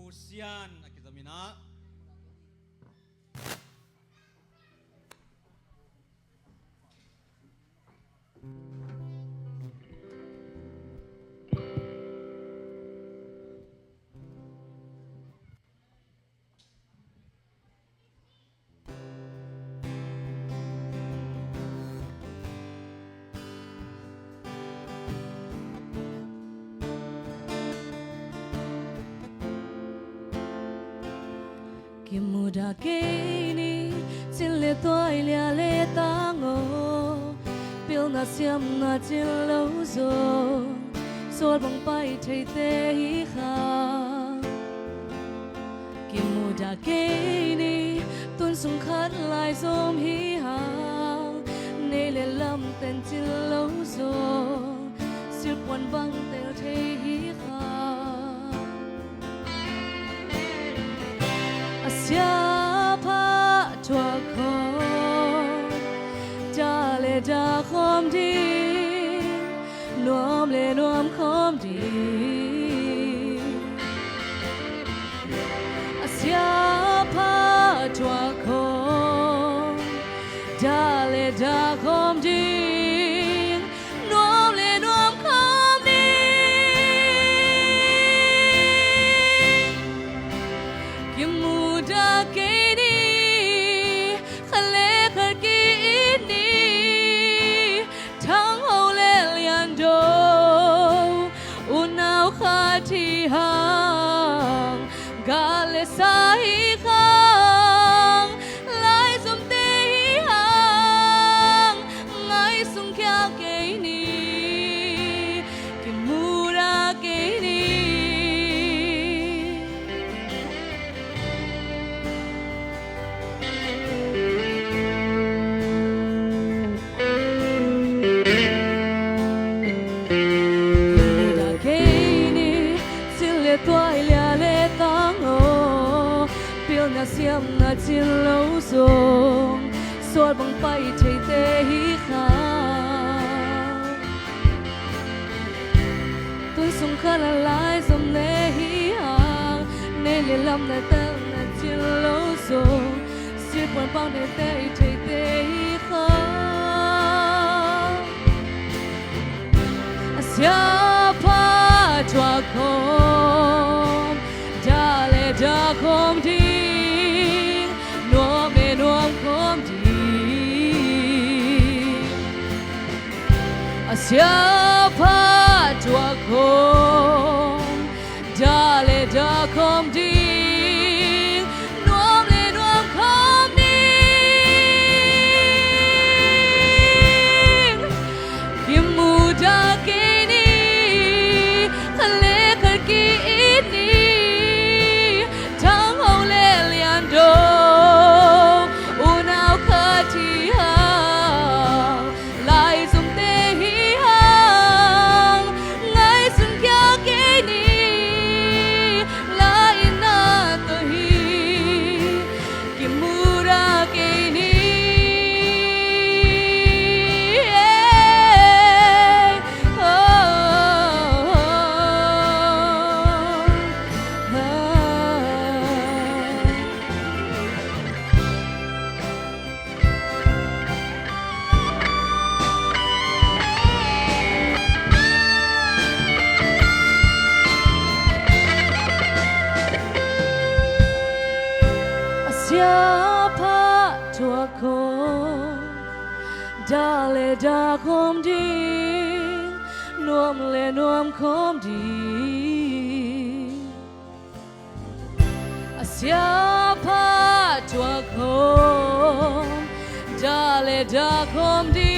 pusian kita mina. Kimuda kini chile toy lia le tango pil na siam na chilo zo sol bang pai thei te hi kha Kimuda kini tun sung khat lai som hi hang ne le lam ten chilo zo sil pon bang tel thei hi kha Sia pa tua khom cha le cha khom đi nuam le nuam khom đi Sia pa tua khom cha le cha khom đi nuam le nuam khom đi Kimuda kini khale khar kini thang ho le lian do unau khati hang gale sai khang lai zum te hang ngai sung kya kini Kimuda kini toy lia le tango pil na siam na chin lo song sol bang pai thei te hi kha tun sung khala lai som le hi hang ne le lam na tel na chin lo song si pon pang de te thei te hi kha Sia pa tua khom da khom đi nuam le nuam khom đi Sia pa tua khom da khom đi nuam le nuam khom đi Kimuda kini khale khar kini thang ho le lian do unau khati hang lai zum te hi hang ngai sung kya kini lai na to hi Kimuda kini Sia pa tua khom da khom đi nuam le nuam khom đi Sia pa tua khom da khom đi